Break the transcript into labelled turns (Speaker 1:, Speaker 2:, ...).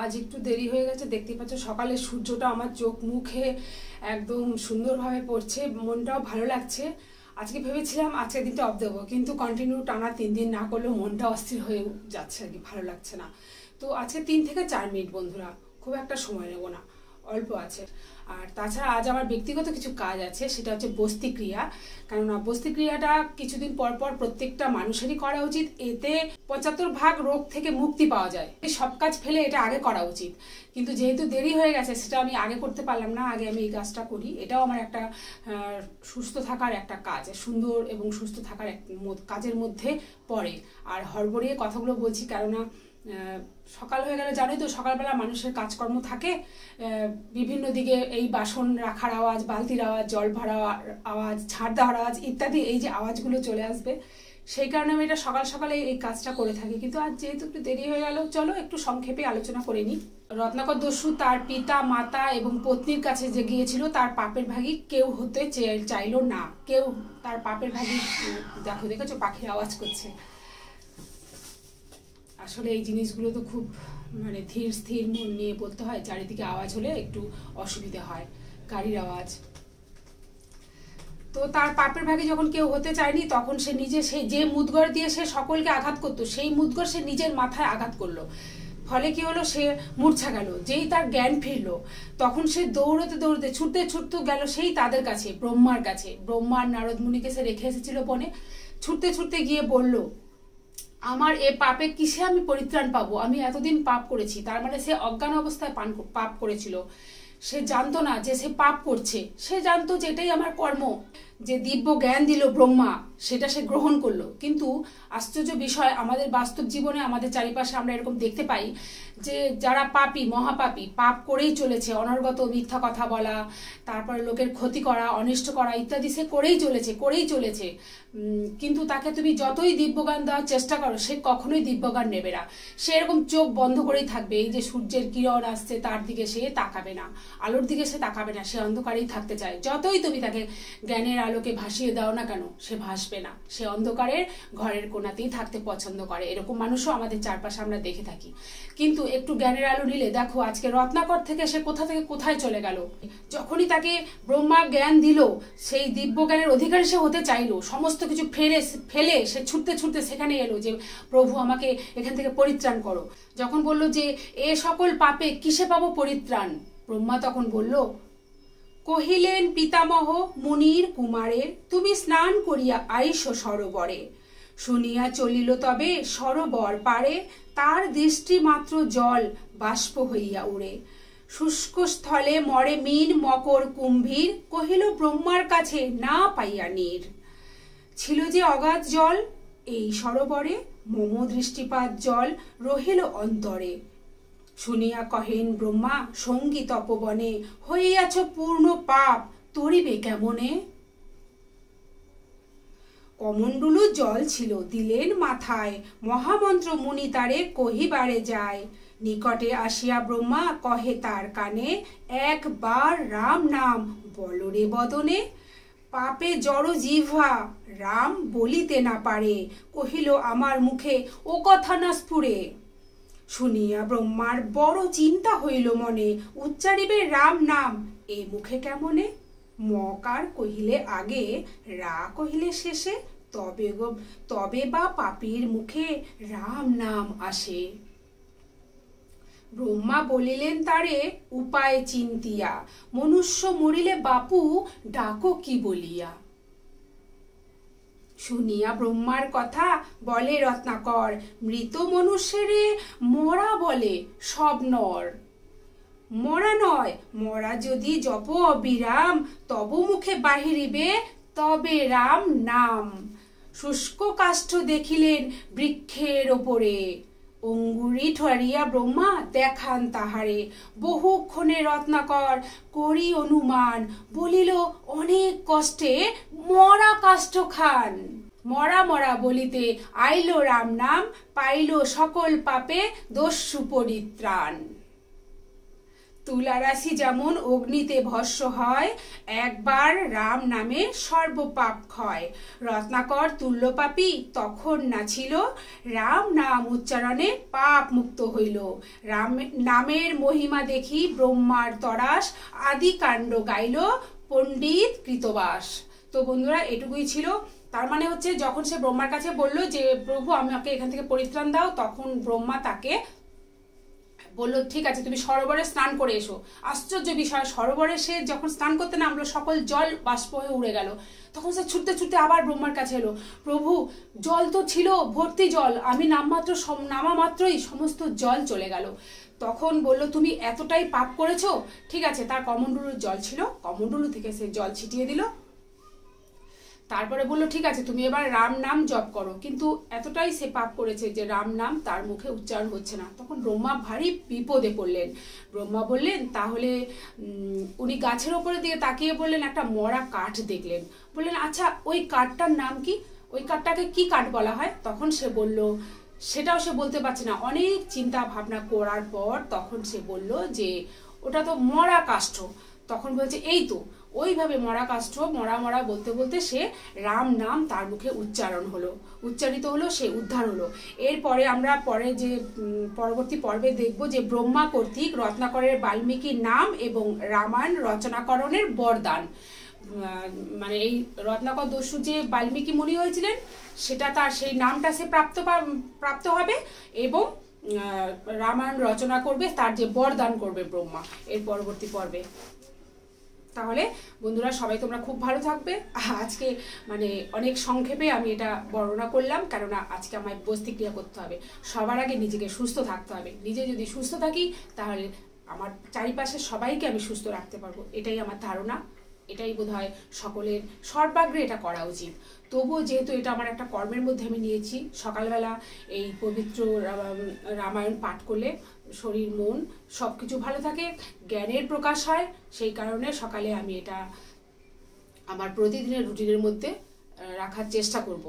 Speaker 1: আজ একটু দেরি হয়ে গেছে, দেখতে পাচ্ছ সকালে সূর্যটা আমার চোখ মুখে একদম সুন্দরভাবে পড়ছে, মনটাও ভালো লাগছে। আজকে ভেবেছিলাম আজকের দিনটা অফ দেবো, কিন্তু কন্টিনিউ টানা 3 দিন না করলেও মনটা অস্থির হয়ে যাচ্ছে আর কি, ভালো লাগছে না। তো আজকে 3 থেকে 4 মিনিট বন্ধুরা, খুব একটা সময় নেবো না, অল্প আছে। আর তাছাড়া আজ আমার ব্যক্তিগত কিছু কাজ আছে, সেটা হচ্ছে বস্তিক্রিয়া। কেননা বস্তিক্রিয়াটা কিছুদিন পর পর প্রত্যেকটা মানুষেরই করা উচিত, এতে 75% রোগ থেকে মুক্তি পাওয়া যায়। সব কাজ ফেলে এটা আগে করা উচিত, কিন্তু যেহেতু দেরি হয়ে গেছে সেটা আমি আগে করতে পারলাম না, আগে আমি এই কাজটা করি। এটাও আমার একটা সুস্থ থাকার একটা কাজ, সুন্দর এবং সুস্থ থাকার কাজের মধ্যে পড়ে। আর হড়বড়িয়ে কথাগুলো বলছি কেননা সকাল হয়ে গেলে জানোই তো, সকালবেলা মানুষের কাজকর্ম থাকে, বিভিন্ন দিকে এই বাসন রাখার আওয়াজ, বালতির আওয়াজ, জল ভরা আওয়াজ, ঝাড় দেওয়ার আওয়াজ ইত্যাদি, এই যে আওয়াজগুলো চলে আসবে, সেই কারণে আমি এটা সকাল সকালে এই কাজটা করে থাকি। কিন্তু আজ যেহেতু একটু দেরি হয়ে গেল, চলো একটু সংক্ষেপে আলোচনা করে নিই। রত্নাকর দস্যু তার পিতা, মাতা এবং পত্নীর কাছে যে গিয়েছিল, তার পাপের ভাগী কেউ হতে চাইলো না। কেউ তার পাপের ভাগী, দেখেছো পাখির আওয়াজ করছে। আসলে এই জিনিসগুলো তো খুব ধীর স্থির মন নিয়ে বলতে হয়, চারিদিকে আওয়াজ হলে একটু অসুবিধা হয়, গাড়ির আওয়াজ। তো তার পাপের ভাগে যখন কেউ হতে চায়নি, তখন সে নিজে সেই যে মুদগর দিয়ে সে সকলকে আঘাত করতো, সেই মুদগর সে নিজের মাথায় আঘাত করলো। ফলে কি হলো, সে মূর্ছা গেল। যেই তার জ্ঞান ফিরলো, তখন সে দৌড়তে দৌড়তে ছুটতে ছুটতে গেল সেই তাদের কাছে, ব্রহ্মার কাছে। ব্রহ্মার নারদ মুনিকে সে রেখে এসেছিল বনে। ছুটতে ছুটতে গিয়ে বলল, আমার এ পাপে কিসে আমি পরিত্রাণ পাবো? আমি এতদিন পাপ করেছি। তার মানে সে অজ্ঞান অবস্থায় পাপ করেছিল, সে জানতো না যে সে পাপ করছে। সে জানতো যে এটাই আমার কর্ম। যে দিব্য জ্ঞান দিল ব্রহ্মা, সেটা সে গ্রহণ করলো। কিন্তু আশ্চর্য বিষয়, আমাদের বাস্তব জীবনে আমাদের চারিপাশে আমরা এরকম দেখতে পাই যে যারা পাপী, মহাপাপী, পাপ করেই চলেছে, অনর্গত মিথ্যা কথা বলা, তারপরে লোকের ক্ষতি করা, অনিষ্ট করা ইত্যাদি সে করেই চলেছে। কিন্তু তাকে তুমি যতই দিব্যজ্ঞান দেওয়ার চেষ্টা করো, সে কখনোই দিব্যজ্ঞান নেবে না। সে এরকম চোখ বন্ধ করেই থাকবে। এই যে সূর্যের কিরণ আসছে, তার দিকে সে তাকাবে না, আলোর দিকে সে তাকাবে না, সে অন্ধকারেই থাকতে চায়। যতই তুমি তাকে জ্ঞানের আলোকে ভাসিয়ে দাও না কেন, সে ভাসবে না। সে অন্ধকারের ঘরের কোণাতেই থাকতে পছন্দ করে। এরকম মানুষও আমাদের চারপাশে আমরা দেখে থাকি। কিন্তু একটু জ্ঞানের আলো নিলে, দেখো আজকে রত্নাকর থেকে সে কোথা থেকে কোথায় চলে গেল। যখনই তাকে ব্রহ্মা জ্ঞান দিল, সেই দিব্য জ্ঞানের অধিকারী সে হতে চাইলো। সমস্ত কিছু ফেলে সে ছুটতে ছুটতে সেখানে এলো যে, প্রভু আমাকে এখান থেকে পরিত্রাণ করো। যখন বলল যে এ সকল পাপে কিসে পাবো পরিত্রাণ, ব্রহ্মা তখন বলল, কহিলেন পিতামহ মুনির কুমারের, তুমি স্নান করিয়া আইসো সরোবরে। শুনিয়া চলিল তবে সরোবর পারে, তার দৃষ্টি মাত্র জল বাষ্প হইয়া উড়ে। শুষ্ক স্থলে মরে মিন মকর কুম্ভীর, কহিল ব্রহ্মার কাছে না পাইয়া নীর। ছিল যে অগাধ জল এই সরোবরে, মম দৃষ্টিপাত জল রহিল অন্তরে। শুনিয়া কহেন ব্রহ্মা সঙ্গী তপবনে, হইয়াছ পূর্ণ পাপ তরিবে কেমনে। কমণ্ডলু জল ছিল দিলেন মাথায়, মহামন্ত্র মুনি তারে কহিবারে যায়। নিকটে আসিয়া ব্রহ্মা কহে তার কানে, একবার রাম নাম বলরে বদনে। পাপে জড় জিহ্বা রাম বলিতে না পারে, কহিল আমার মুখে ও কথা না স্ফুরে। শুনিয়া ব্রহ্মার বড় চিন্তা হইল মনে, উচ্চারিবে রাম নাম এ মুখে কেমনে। মকার কহিলে আগে, রা কহিলে শেষে, তবে বা পাপীর মুখে রাম নাম আসে। ব্রহ্মা বলিলেন তারে উপায় চিন্তিয়া, মনুষ্য মরিলে বাপু ডাকো কি বলিয়া। শুনিয়া ব্রহ্মার কথা বলে রত্নাকর, মৃত মনুষ্যেরে মরা বলে সব নর। মরা নয়, মরা যদি জপ অবিরাম, তব মুখে বাহিরিবে তবে রাম নাম। শুষ্ক কাষ্ঠ দেখিলেন বৃক্ষের ওপরে, অঙ্গুরি ঠরিয়া ব্রহ্মা দেখান তাহারে। বহুক্ষণে রত্নাকর করি অনুমান, বলিল অনেক কষ্টে মরা কাষ্ঠ খান। মরা মরা বলিতে আইল রাম নাম, পাইল সকল পাপে দস্যু পরিত্রাণ। তুলা রাশি যেমন অগ্নিতে ভস্ম হয়, একবার রাম নামে সর্বপাপ ক্ষয়। রত্নাকর তুল্যপাপী তখন না ছিল, রাম নাম উচ্চারণে পাপ মুক্ত হইল। রাম নামের মহিমা দেখি ব্রহ্মার তরাস, আদি কাণ্ড গাইল পণ্ডিত কৃতবাস। তো বন্ধুরা, এটুকুই ছিল। তার মানে হচ্ছে, যখন সে ব্রহ্মার কাছে বলল যে প্রভু আমাকে এখান থেকে পরিত্রাণ দাও, তখন ব্রহ্মা তাকে বললো ঠিক আছে তুমি সরোবরে স্নান করে এসো। আশ্চর্য বিষয়, সরোবরে সে যখন স্নান করতে নামলো সকল জল বাষ্প হয়ে উড়ে গেল। তখন সে ছুটতে ছুটতে আবার ব্রহ্মার কাছে এলো, প্রভু জল তো ছিল ভর্তি জল, আমি নামা মাত্রই সমস্ত জল চলে গেল। তখন বললো তুমি এতটাই পাপ করেছো, ঠিক আছে। তার কমণ্ডলুর জল ছিল, কমণ্ডলু থেকে সে জল ছিটিয়ে দিল। তারপরে বললো ঠিক আছে তুমি এবার রাম নাম জপ করো। কিন্তু এতটাই সে পাপ করেছে যে রাম নাম তার মুখে উচ্চারণ হচ্ছে না। তখন ব্রহ্মা ভারী বিপদে পড়লেন। ব্রহ্মা বললেন তাহলে উনি গাছের ওপরে দিয়ে তাকিয়ে বললেন, একটা মরা কাঠ দেখলেন। বললেন আচ্ছা ওই কাঠটার নাম কি, ওই কাঠটাকে কি কাঠ বলা হয়? তখন সে বলল, সেটাও সে বলতে পারছে না। অনেক চিন্তা ভাবনা করার পর তখন সে বলল যে ওটা তো মরা কাষ্ঠ। তখন বলছে এই তো, ওইভাবে মরা কাষ্ঠ মরা মরা বলতে বলতে সে রাম নাম তার মুখে উচ্চারিত হলো, সে উদ্ধার হলো। এরপরে আমরা পরে যে পরবর্তী পর্বে দেখব যে ব্রহ্মা কর্তৃক রত্নাকরের বাল্মীকি নাম এবং রামায়ণ রচনাকরণের বরদান। মানে এই রত্নাকর দস্যু যে বাল্মীকি মুনি হয়েছিলেন, সেটা তার সেই নামটা সে প্রাপ্ত হবে এবং রামায়ণ রচনা করবে, তার যে বরদান করবে ব্রহ্মা এর পরবর্তী পর্বে। তাহলে বন্ধুরা সবাই তোমরা খুব ভালো থাকবে। আজকে মানে অনেক সংক্ষেপে আমি এটা বর্ণনা করলাম, কেননা আজকে আমায় বস্তিক্রিয়া করতে হবে। সবার আগে নিজেকে সুস্থ থাকতে হবে। নিজে যদি সুস্থ থাকি তাহলে আমার চারিপাশে সবাইকে আমি সুস্থ রাখতে পারবো, এটাই আমার ধারণা। এটাই বোধহয় সকলের সর্বাগ্রে এটা করা উচিত। তবুও যেহেতু এটা আমার একটা কর্মের মধ্যে আমি নিয়েছি, সকালবেলা এই পবিত্র রামায়ণ পাঠ করলে শরীর মন সব কিছু ভালো থাকে, জ্ঞানের প্রকাশ হয়। সেই কারণে সকালে আমি এটা আমার প্রতিদিনের রুটিনের মধ্যে রাখার চেষ্টা করব।